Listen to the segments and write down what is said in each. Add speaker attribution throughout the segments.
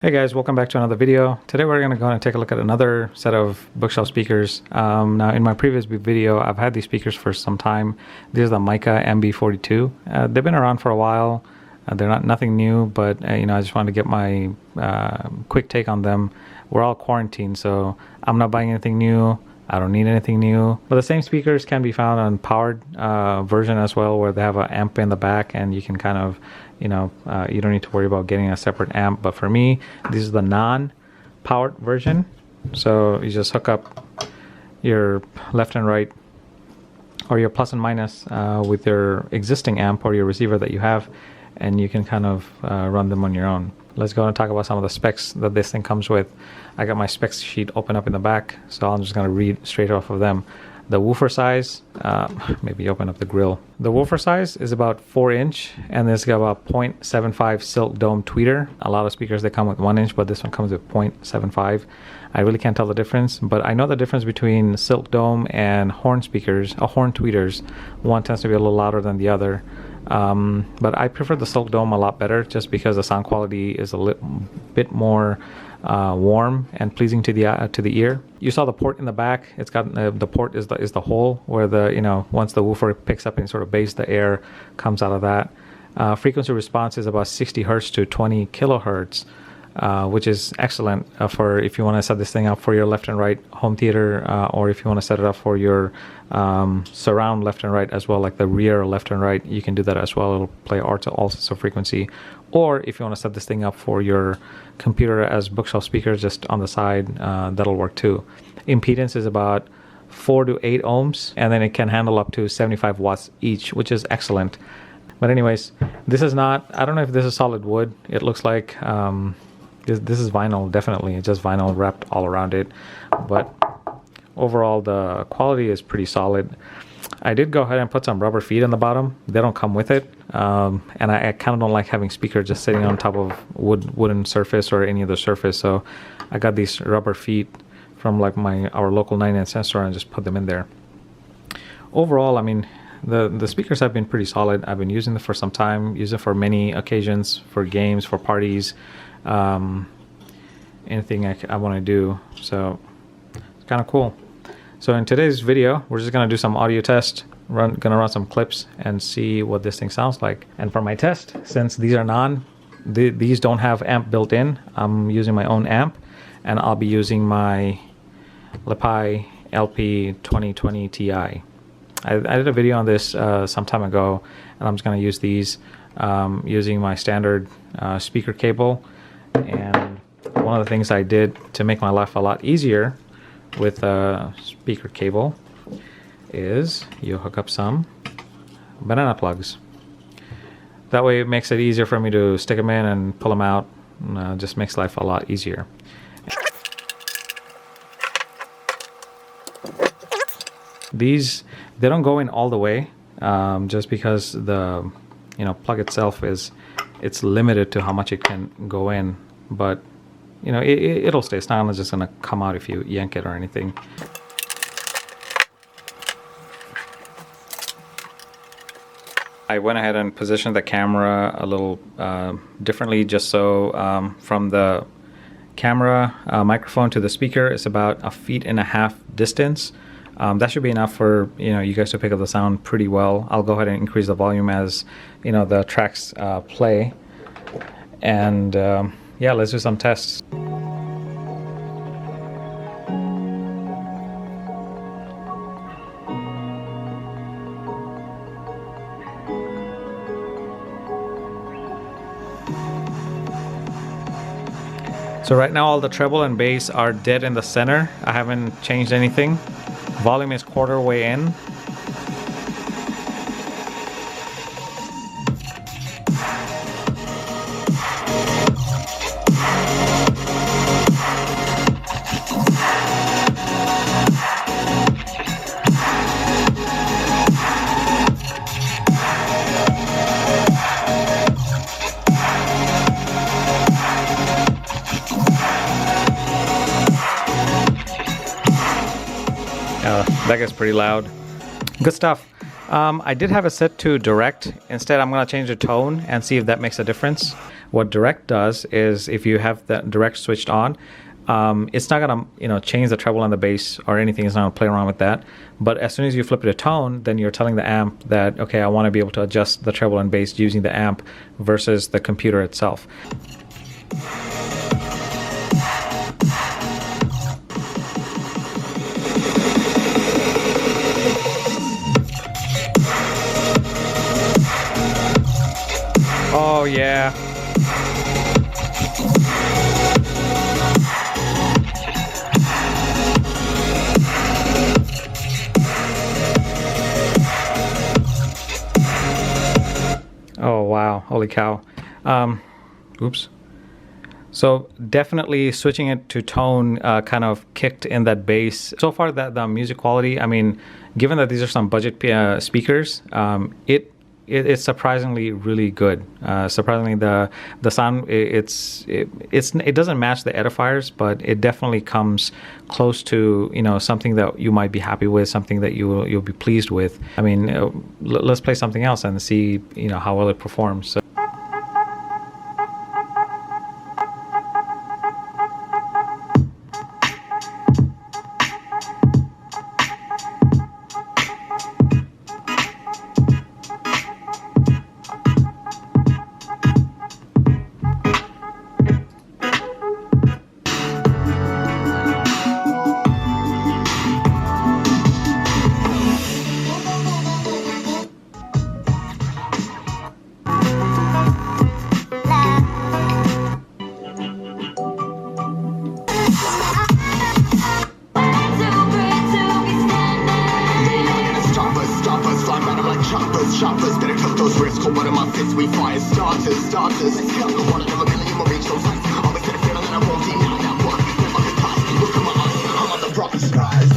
Speaker 1: Hey guys, welcome back to another video. Today we're going to go and take a look at another set of bookshelf speakers. Now in my previous video, I've had these speakers for some time. These are the Micca MB42. They've been around for a while. They're nothing new, but I just wanted to get my quick take on them. We're all quarantined, so I'm not buying anything new. I don't need anything new. But the same speakers can be found on powered version as well, where they have an amp in the back and you can kind of you don't need to worry about getting a separate amp. But for me, this is the non-powered version. So you just hook up your left and right or your plus and minus with your existing amp or your receiver that you have, and you can kind of run them on your own. Let's go and talk about some of the specs that this thing comes with. I got my specs sheet open up in the back, so I'm just going to read straight off of them. The woofer size, maybe open up the grill. The woofer size is about 4-inch, and it's got about 0.75 silk dome tweeter. A lot of speakers, they come with 1-inch, but this one comes with 0.75. I really can't tell the difference, but I know the difference between silk dome and horn speakers, horn tweeters. One tends to be a little louder than the other. But I prefer the silk dome a lot better, just because the sound quality is a little bit more warm and pleasing to the ear. You saw the port in the back. It's got the port is the hole where the once the woofer picks up and sort of bass, the air comes out of that. Frequency response is about 60 hertz to 20 kilohertz, which is excellent for if you want to set this thing up for your left and right home theater, or if you want to set it up for your surround left and right as well, like the rear left and right. You can do that as well. It'll play all sorts of frequency. Or if you want to set this thing up for your computer as bookshelf speakers just on the side, that'll work too. Impedance is about 4 to 8 ohms, and then it can handle up to 75 watts each, which is excellent. But anyways, this is not, I don't know if this is solid wood. It looks like this is vinyl, definitely. It's just vinyl wrapped all around it. But overall, the quality is pretty solid. I did go ahead and put some rubber feet on the bottom. They don't come with it. And I kind of don't like having speakers just sitting on top of wooden surface or any other surface. So I got these rubber feet from like our local 99-cent store and just put them in there. Overall, I mean, the speakers have been pretty solid. I've been using them for some time, use them for many occasions, for games, for parties, anything I want to do. So it's kind of cool. So in today's video, we're just going to do some audio test. Gonna run some clips and see what this thing sounds like. And for my test, since these are these don't have amp built in, I'm using my own amp, and I'll be using my LePi LP 2020 Ti. I did a video on this some time ago, and I'm just going to use these using my standard speaker cable. And one of the things I did to make my life a lot easier with a speaker cable is you hook up some banana plugs. That way it makes it easier for me to stick them in and pull them out. Just makes life a lot easier. These, they don't go in all the way, just because the plug itself it's limited to how much it can go in, but it'll stay. It's not just gonna come out if you yank it or anything. I went ahead and positioned the camera a little differently, just so from the camera microphone to the speaker, it's about 1.5 feet distance. That should be enough for you guys to pick up the sound pretty well. I'll go ahead and increase the volume as the tracks play, and yeah, let's do some tests. So right now all the treble and bass are dead in the center. I haven't changed anything. Volume is quarter way in. That gets pretty loud. Good stuff. I did have it set to direct. Instead, I'm going to change the tone and see if that makes a difference. What direct does is, if you have that direct switched on, it's not gonna change the treble and the bass or anything. It's not gonna play around with that. But as soon as you flip it to tone, then you're telling the amp that, okay, I want to be able to adjust the treble and bass using the amp versus the computer itself. Oh yeah. Oh wow, holy cow. Oops. So definitely switching it to tone kind of kicked in that bass. So far, that the music quality, I mean, given that these are some budget speakers, it's surprisingly really good. Surprisingly, the sound, it doesn't match the edifiers, but it definitely comes close to something that you might be happy with, something that you'll be pleased with. I mean, let's play something else and see how well it performs. So.
Speaker 2: Shoppers, better cook those wrists. Cold water, my fists, we fire starters. Let's go. One of them, a million will reach those heights. Always get a feeling that I won't deny that one. Never could pass. Look at my eyes, I'm on the proper skies.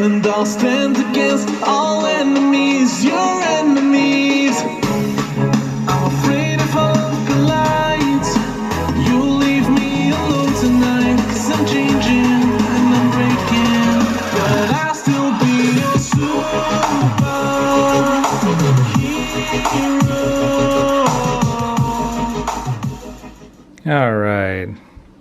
Speaker 3: And I'll stand against all enemies, your enemies. I'm afraid if I look alight, you'll leave me alone tonight. 'Cause I'm changing and I'm breaking, but I'll still be your superhero.
Speaker 1: All right.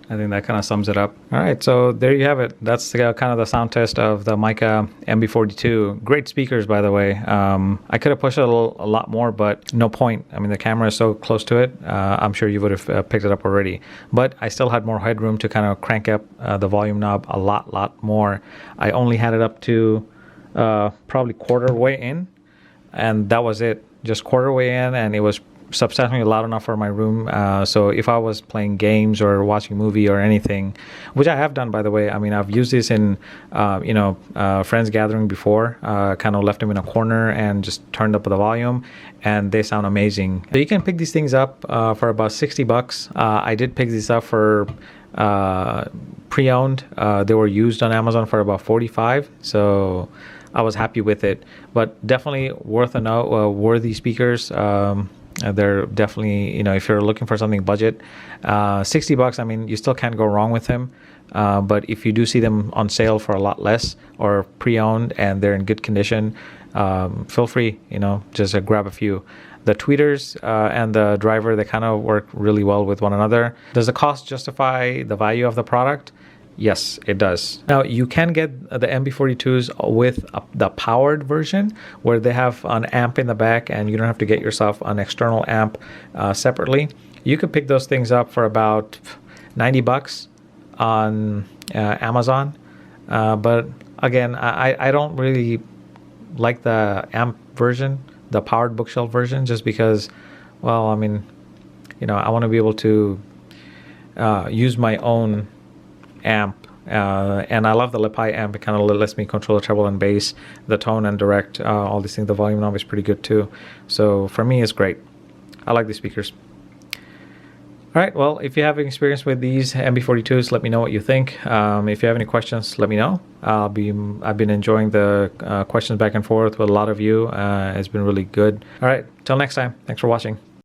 Speaker 1: I think that kind of sums it up. All right, so there you have it. That's kind of the sound test of the Micca MB42. Great speakers, by the way. I could have pushed it a lot more, but no point. I mean, the camera is so close to it. I'm sure you would have picked it up already. But I still had more headroom to kind of crank up the volume knob a lot more. I only had it up to probably quarter way in, and that was it. Just quarter way in, and it was substantially loud enough for my room. So if I was playing games or watching a movie or anything, which I have done, by the way, I mean, I've used this in, friends gathering before, kind of left them in a corner and just turned up the volume, and they sound amazing. So you can pick these things up for about $60. I did pick these up for pre-owned. They were used on Amazon for about $45, so I was happy with it. But definitely worth a note, worthy speakers. They're definitely, if you're looking for something budget, $60, I mean, you still can't go wrong with them. But if you do see them on sale for a lot less or pre-owned and they're in good condition, feel free, just grab a few. The tweeters and the driver, they kind of work really well with one another. Does the cost justify the value of the product? Yes, it does. Now, you can get the MB42s with the powered version where they have an amp in the back and you don't have to get yourself an external amp separately. You could pick those things up for about $90 on Amazon. But again, I don't really like the amp version, the powered bookshelf version, just because, well, I mean, I want to be able to use my own amp, and I love the Lipai amp. It kind of lets me control the treble and bass, the tone and direct, all these things. The volume knob is pretty good too. So for me, it's great. I like these speakers. All right, well, if you have experience with these MB42s, let me know what you think. If you have any questions, let me know. I've been enjoying the questions back and forth with a lot of you. It's been really good. All right, till next time. Thanks for watching.